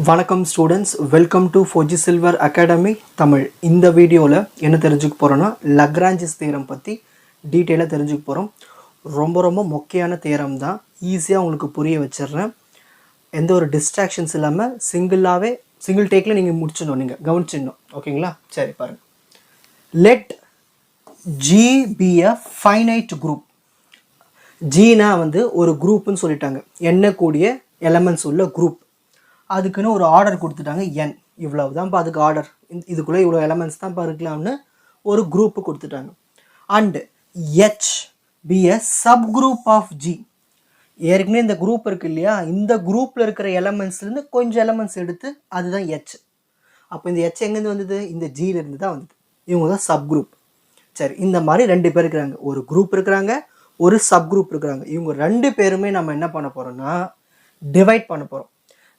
வணக்கம் students, welcome to Fauji silver academy Tamil. இந்த வீடியோவில் என்ன தெரிஞ்சுக்க போகிறோன்னா, லக்ராஞ்சிஸ் தியரம் பற்றி டீட்டெயிலாக தெரிஞ்சுக்க போகிறோம். ரொம்ப முக்கியமான தியரம் தான். ஈஸியாக உங்களுக்கு புரிய வச்சிடுறேன். எந்த ஒரு டிஸ்ட்ராக்ஷன்ஸ் இல்லாமல் சிங்கிள் டேக்கில் நீங்கள் முடிச்சிடணும், நீங்கள் கவனிச்சிடணும். ஓகேங்களா? சரி, பாருங்கள். Let G be a finite group. ஜீனா ஒரு குரூப்புன்னு சொல்லிட்டாங்க, எண்ணக்கூடிய எலமெண்ட்ஸ் உள்ள குரூப். அதுக்குன்னு ஒரு ஆர்டர் கொடுத்துட்டாங்க, என் இவ்வளவு தான்ப்பா அதுக்கு ஆர்டர், இதுக்குள்ளே இவ்வளோ எலமெண்ட்ஸ் தான்ப்பா இருக்கலாம்னு ஒரு குரூப்பு கொடுத்துட்டாங்க. And H be a sub group of G. ஏற்கனவே இந்த குரூப் இருக்கு இல்லையா, இந்த குரூப்பில் இருக்கிற எலமெண்ட்ஸ்லேருந்து கொஞ்சம் எலமெண்ட்ஸ் எடுத்து அதுதான் ஹெச். அப்போ இந்த ஹெச் எங்கேருந்து வந்தது? இந்த ஜியிலேருந்து தான் வந்தது. இவங்க தான் சப் குரூப். சரி, இந்த மாதிரி ரெண்டு பேர் இருக்கிறாங்க, ஒரு குரூப் இருக்கிறாங்க, ஒரு சப் குரூப் இருக்கிறாங்க. இவங்க ரெண்டு பேருமே நம்ம என்ன பண்ண போகிறோம்னா டிவைட் பண்ண போகிறோம்.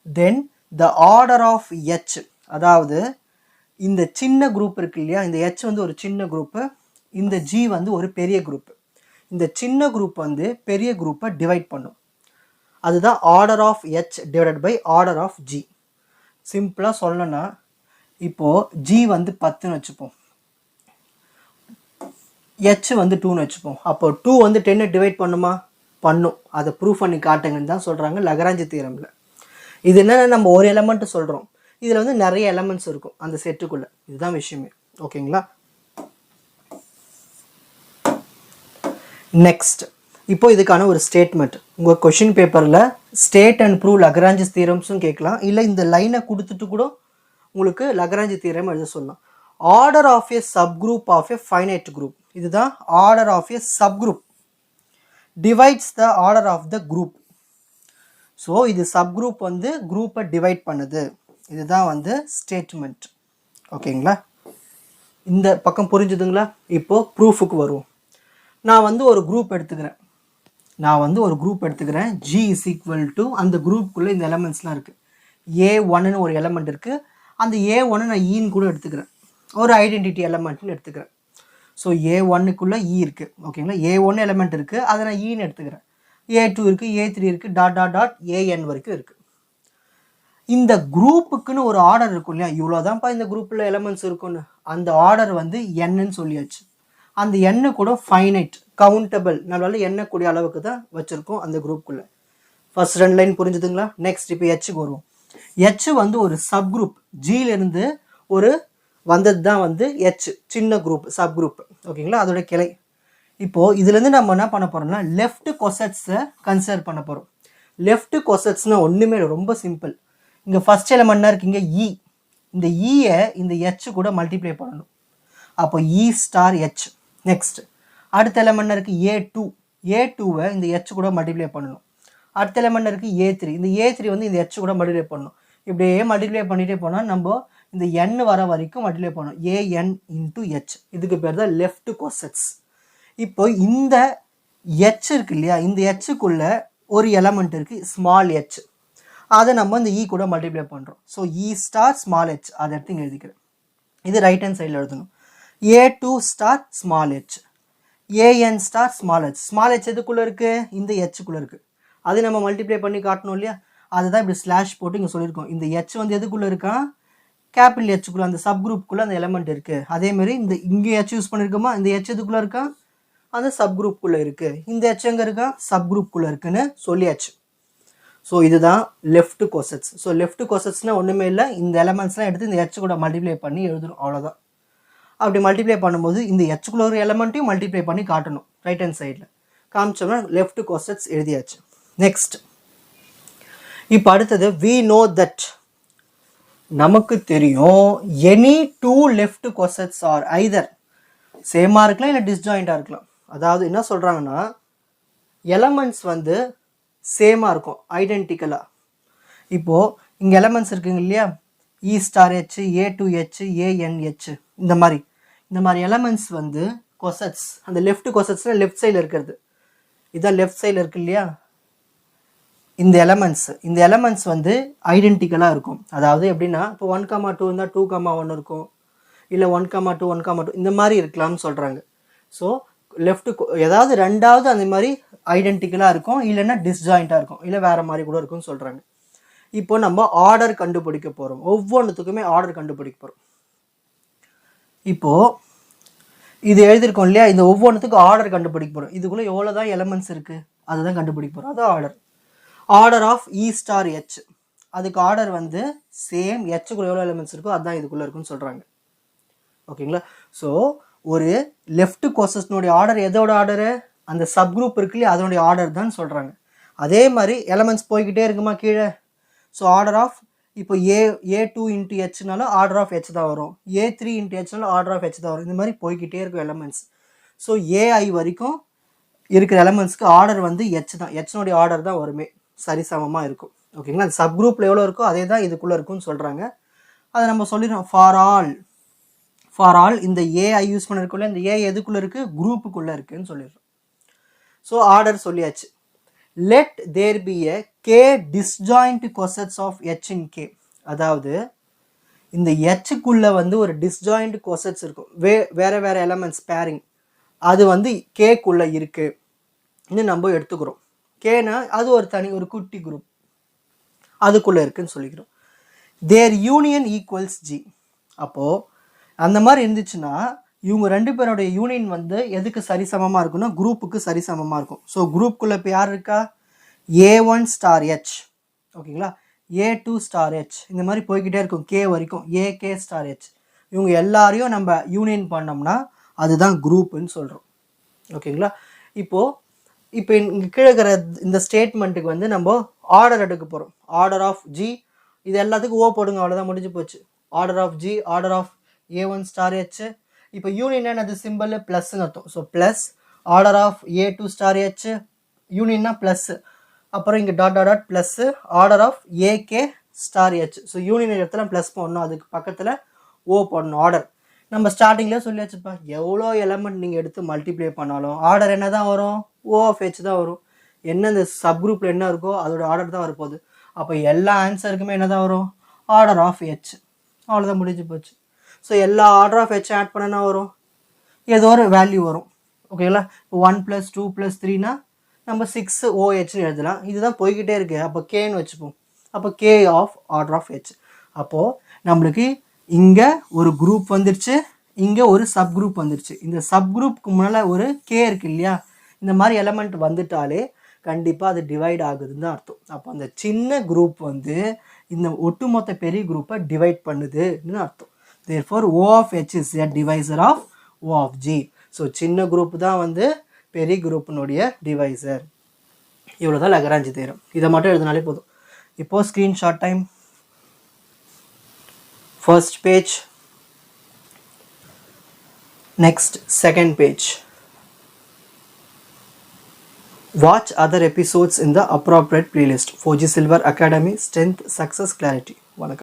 தென் த ஆர்டர் ஆஃப் ஹெச், அதாவது இந்த சின்ன குரூப் இருக்கு இல்லையா, இந்த ஹெச் ஒரு சின்ன குரூப்பு, இந்த ஜி ஒரு பெரிய குரூப்பு. இந்த சின்ன குரூப் பெரிய குரூப்பை டிவைட் பண்ணும். அதுதான் order of H divided by order of G. சிம்பிளாக சொல்லணும்னா, இப்போது ஜி 10ன்னு வச்சுப்போம், ஹெச் 2ன்னு வச்சுப்போம். அப்போ 2 10 டிவைட் பண்ணுமா? பண்ணும். அதை ப்ரூஃப் பண்ணி காட்டுங்கன்னு தான் சொல்கிறாங்க லக்ராஞ்சி தியரமில். இது என்னென்னா, நம்ம ஒரு எலமெண்ட்டு சொல்கிறோம், இதில் நிறைய எலமெண்ட்ஸ் இருக்கும் அந்த செட்டுக்குள்ளே. இதுதான் விஷயமே. ஓகேங்களா? நெக்ஸ்ட், இப்போ இதுக்கான ஒரு ஸ்டேட்மெண்ட். உங்கள் கொஷின் பேப்பரில் ஸ்டேட் அண்ட் ப்ரூவ் லக்ராஞ்சி தியரம்ஸும் கேட்கலாம், இல்லை இந்த லைனை கொடுத்துட்டு கூட உங்களுக்கு லக்ராஞ்சி தியரம் எழுத சொல்லலாம். Order of a sub group of a finite group. இதுதான் order of a subgroup divides the order of the group. So இது சப் குரூப் குரூப்பை டிவைட் பண்ணுது. இதுதான் ஸ்டேட்மெண்ட். ஓகேங்களா? இந்த பக்கம் புரிஞ்சுதுங்களா? இப்போது ப்ரூஃபுக்கு வருவோம். நான் ஒரு குரூப் எடுத்துக்கிறேன். ஜி இஸ் ஈக்குவல் டு, அந்த குரூப்புக்குள்ளே இந்த எலமெண்ட்ஸ்லாம் இருக்குது. A1ன்னு ஒரு எலமெண்ட் இருக்குது. அந்த A1 நான் ஈன்னு கூட எடுத்துக்கிறேன், ஒரு ஐடென்டிட்டி எலமெண்ட்னு எடுத்துக்கிறேன். ஸோ A1க்குள்ளே இ இருக்குது. ஓகேங்களா? A1 எலமெண்ட் இருக்குது, அதை நான் ஈன்னு எடுத்துக்கிறேன். A2 இருக்குது, A3 இருக்குது, டாட் AN வரைக்கும் இருக்குது. இந்த குரூப்புக்குன்னு ஒரு ஆர்டர் இருக்கும் இல்லையா, இவ்வளோதான்ப்பா இந்த குரூப்பில் எலமெண்ட்ஸ் இருக்குன்னு. அந்த ஆர்டர் என்னன்னு சொல்லியாச்சு. அந்த எண்ணு கூட ஃபைனைட், கவுண்டபிள், நம்மளால எண்ணக்கூடிய அளவுக்கு தான் வச்சுருக்கோம் அந்த குரூப்புக்குள்ளே. ஃபர்ஸ்ட் 2 லைன் புரிஞ்சுதுங்களா? நெக்ஸ்ட் இப்போ ஹெச்சுக்கு வருவோம். ஹெச் ஒரு சப் குரூப், ஜியிலேருந்து ஒரு வந்தது தான் ஹெச், சின்ன குரூப், சப் குரூப். ஓகேங்களா? அதோட கிளை. இப்போது இதுலேருந்து நம்ம என்ன பண்ண போகிறோம்னா, லெஃப்ட் கொசட்ஸை கன்சிடர் பண்ண போகிறோம். லெஃப்ட் கொசட்ஸ்னால் ஒன்றுமே ரொம்ப சிம்பிள். இங்கே ஃபஸ்ட் எலமெண்ட்னா இருக்குங்க இ. இந்த இயை இந்த ஹெச் கூட மல்டிப்ளை பண்ணணும். அப்போ இ ஸ்டார் ஹெச். நெக்ஸ்ட் அடுத்த எலமெண்ட் இருக்குது A2. A2வை இந்த ஹெச் கூட மல்டிப்ளை பண்ணணும். அடுத்த எலமெண்ட் இருக்குது A3. இந்த A3 இந்த ஹெச் கூட மல்டிப்ளை பண்ணணும். இப்படியே மல்டிப்ளை பண்ணிகிட்டே போனால் நம்ம இந்த எண் வர வரைக்கும் மல்டிப்ளை பண்ணணும். AN into H. இதுக்கு பேர் தான் லெஃப்ட் கொசட்ஸ். இப்போ இந்த ஹெச் இருக்கு இல்லையா, இந்த ஹெச்சுக்குள்ள ஒரு எலமெண்ட் இருக்குது ஸ்மால் ஹெச், அதை நம்ம இந்த இ கூட மல்டிப்ளை பண்ணுறோம். ஸோ இ ஸ்டார் ஸ்மால் ஹெச், அதை எடுத்து இங்கே எழுதிக்கிறேன். இது ரைட் ஹேண்ட் சைடில் எழுதணும். A2 star small H, AN star small H. Small H எதுக்குள்ளே இருக்குது? இந்த ஹெச்சுக்குள்ளே இருக்குது. அது நம்ம மல்டிப்ளை பண்ணி காட்டணும் இல்லையா, அதுதான் இப்படி ஸ்லாஷ் போட்டு இங்கே சொல்லியிருக்கோம். இந்த ஹெச் எதுக்குள்ளே இருக்கான்? கேபிட்டல் ஹெச்சுக்குள்ளே, அந்த சப் குரூப்புக்குள்ளே அந்த எலமெண்ட் இருக்குது. அதேமாரி இந்த இங்கே ஹெச் யூஸ் பண்ணியிருக்கோமா, இந்த ஹெச் எதுக்குள்ளே இருக்கான்? அந்த சப் குரூப்புக்குள்ளே இருக்குது. இந்த ஹெச் எங்கே இருக்கா? சப் குரூப்புக்குள்ளே இருக்குன்னு சொல்லியாச்சு. ஸோ இதுதான் லெஃப்ட் கொசட்ஸ். ஸோ லெஃப்ட் கொசட்ஸ்னால் ஒன்றுமே இல்லை, இந்த எலமெண்ட்ஸ்லாம் எடுத்து இந்த ஹெச் கூட மல்டிப்ளை பண்ணி எழுதணும், அவ்வளோதான். அப்படி மல்டிப்ளை பண்ணும்போது இந்த ஹெச்சுக்குள்ள ஒரு எலமெண்ட்டையும் மல்டிப்ளை பண்ணி காட்டணும். ரைட் ஹேண்ட் சைடில் காமிச்சோம்னா லெஃப்ட் கொசட்ஸ் எழுதியாச்சு. நெக்ஸ்ட், இப்போ அடுத்தது வி நோ தட், நமக்கு தெரியும் எனி 2 லெஃப்ட் கொசட்ஸ் ஆர் ஐதர் சேமாக இருக்கலாம் இல்லை டிஸ்ஜாயிண்டாக இருக்கலாம். அதாவது என்ன சொல்கிறாங்கன்னா, எலமெண்ட்ஸ் சேமாக இருக்கும், ஐடென்டிக்கலாக. இப்போது இங்கே எலமெண்ட்ஸ் இருக்குங்க இல்லையா, e star H, A2 H, AN H, இந்த மாதிரி எலமெண்ட்ஸ் கொசட்ஸ், அந்த லெஃப்ட் கொசட்ஸில் லெஃப்ட் சைடில் இருக்கிறது, இதான் லெஃப்ட் சைடில் இருக்கு இல்லையா, இந்த எலமெண்ட்ஸ் ஐடென்டிக்கலாக இருக்கும். அதாவது எப்படின்னா, இப்போ 1,2 இருந்தால் 2,1 இருக்கும், இல்லை 1,2 1,2 இந்த மாதிரி இருக்கலாம்னு சொல்கிறாங்க. ஸோ லெஃப்ட் ஏதாவது ரெண்டாவது அந்த மாதிரி ஐடென்டிக்கலாக இருக்கும், இல்லைன்னா டிஸ்ஜாயிண்ட்டாக இருக்கும், இல்லை வேறு மாதிரி கூட இருக்கும்னு சொல்கிறாங்க. இப்போ நம்ம ஆர்டர் கண்டுபிடிக்க போகிறோம். ஒவ்வொன்றுத்துக்குமே ஆர்டர் கண்டுபிடிக்க போகிறோம். இப்போது இது எழுதியிருக்கோம் இல்லையா, இந்த ஒவ்வொன்றுத்துக்கும் ஆர்டர் கண்டுபிடிக்க போகிறோம். இதுக்குள்ளே எவ்வளோ தான் எலமெண்ட்ஸ் இருக்குது அதுதான் கண்டுபிடிக்க போகிறோம். அது order. Order of E star H, அதுக்கு ஆர்டர் வந்து சேம், ஹெச்சுக்குள்ளே எவ்வளோ எலமெண்ட்ஸ் இருக்கோ அதுதான் இதுக்குள்ளே இருக்குன்னு சொல்கிறாங்க. ஓகேங்களா? ஸோ ஒரு லெஃப்ட் கோசஸ்னுடைய ஆர்டர் எதோட ஆர்டரு, அந்த சப்குரூப் இருக்கு இல்லையா அதனுடைய ஆர்டர் தான் சொல்கிறாங்க. அதே மாதிரி எலமெண்ட்ஸ் போய்கிட்டே இருக்குமா கீழே. ஸோ ஆர்டர் ஆஃப் இப்போ A2 இன்ட்டு ஹெச்னாலும் ஆர்டர் ஆஃப் ஹெச் தான் வரும், A3 இன்ட்டு ஹெச்னாலும் ஆர்டர் ஆஃப் ஹெச் தான் வரும். இந்த மாதிரி போய்கிட்டே இருக்கும் எலமெண்ட்ஸ். ஸோ AI வரைக்கும் இருக்கிற எலமெண்ட்ஸ்க்கு ஆர்டர் வந்து ஹெச் தான், ஹெச்னுடைய ஆர்டர் தான் வருமே, சரிசமமாக இருக்கும். ஓகேங்களா? அந்த சப் குரூப்பில் எவ்வளோ இருக்கோ அதே தான் இதுக்குள்ளே இருக்குன்னு சொல்கிறாங்க. அதை நம்ம சொல்லிடுறோம். ஃபார் ஆல் இந்த AI யூஸ் பண்ணிருக்கோம்ல, இந்த A எதுக்குள்ளே இருக்குது, குரூப்புக்குள்ளே இருக்குதுன்னு சொல்லிடுறோம். ஸோ ஆர்டர் சொல்லியாச்சு. let there be a k disjoint cosets of h in k, அதாவது இந்த ஹெச்சுக்குள்ளே வந்து ஒரு டிஸ்ஜாயிண்ட் கோசட்ஸ் இருக்கும், வேறு வேறு எலமெண்ட்ஸ் பேரிங், அது வந்து கேக்குள்ளே இருக்குது இன்னும் நம்ம எடுத்துக்கிறோம். கேனா அது ஒரு தனி ஒரு குட்டி குரூப், அதுக்குள்ளே இருக்குன்னு சொல்லிக்கிறோம். தேர் யூனியன் ஈக்குவல்ஸ் ஜி. அப்போது அந்த மாதிரி இருந்துச்சுன்னா இவங்க ரெண்டு பேருடைய யூனியன் வந்து எதுக்கு சரிசமமாக இருக்குன்னா குரூப்புக்கு சரிசமமாக இருக்கும். ஸோ குரூப்புக்குள்ளே இப்போ யார் இருக்கா, A1 ஸ்டார் ஹெச், ஓகேங்களா, A2 ஸ்டார் ஹெச், இந்த மாதிரி போய்கிட்டே இருக்கும் கே வரைக்கும், AK ஸ்டார் ஹெச். இவங்க எல்லாரையும் நம்ம யூனியன் பண்ணோம்னா அதுதான் குரூப்புன்னு சொல்கிறோம். ஓகேங்களா? இப்போது இங்கே கீழே இருக்கிற இந்த ஸ்டேட்மெண்ட்டுக்கு வந்து நம்ம ஆர்டர் எடுக்க போகிறோம். ஆர்டர் ஆஃப் ஜி, இது எல்லாத்துக்கும் ஓ போடுங்க, அவ்வளோதான், முடிஞ்சு போச்சு. Order of G, order of A1 star H. இப்போ யூனியன் என்னது, சிம்பிள் ப்ளஸ்ன்னு அர்த்தம். So plus order of A2 star H, யூனியன்னா ப்ளஸ், அப்புறம் இங்கே dot dot dot plus order of AK star H. So union இடத்துல ப்ளஸ் போடணும், அதுக்கு பக்கத்தில் ஓ போடணும். ஆர்டர் நம்ம ஸ்டார்டிங்லேயே சொல்லி வச்சுப்பா, எவ்வளோ எலமெண்ட் நீங்கள் எடுத்து மல்டிப்ளை பண்ணாலும் ஆர்டர் என்ன தான் வரும், O ஆஃப் ஹெச் தான் வரும். என்ன இந்த சப் குரூப்பில் என்ன இருக்கோ அதோட ஆர்டர் தான் வரப்போகுது. அப்போ எல்லா ஆன்சருக்குமே என்ன தான் வரும், ஆர்டர் ஆஃப் ஹெச். அவ்வளோதான், முடிஞ்சு போச்சு. ஸோ எல்லா ஆர்டர் ஆஃப் ஹெச் ஆட் பண்ணனா வரும், ஏதோ ஒரு வேல்யூ வரும். ஓகேங்களா? இப்போ 1 + 2 + 3னா நம்ம 6 OHன்னு எழுதலாம். இதுதான் போய்கிட்டே இருக்குது. அப்போ கேன்னு வச்சுப்போம். அப்போ K of order of H. அப்போது நம்மளுக்கு இங்கே ஒரு குரூப் வந்துடுச்சு, இங்கே ஒரு சப் குரூப் வந்துடுச்சு. இந்த சப் குரூப்புக்கு முன்னால் ஒரு கே இருக்குது இல்லையா, இந்த மாதிரி எலமெண்ட் வந்துட்டாலே கண்டிப்பாக அது டிவைட் ஆகுதுன்னு தான் அர்த்தம். அப்போ அந்த சின்ன குரூப் வந்து இந்த ஒட்டுமொத்த பெரிய குரூப்பை டிவைட் பண்ணுதுன்னு அர்த்தம். therefore O of H is a divisor of O of G. So சின்ன குரூப் தான் வந்து பெரிய குரூப்பினுடைய டிவைசர். இவ்வளோ தான் லக்ராஞ்சி தியரம். இதை மட்டும் எழுதினாலே போதும். இப்போது screenshot time. First page, next second page. Watch other episodes in the appropriate playlist. 4G Silver Academy, Strength, Success, Clarity.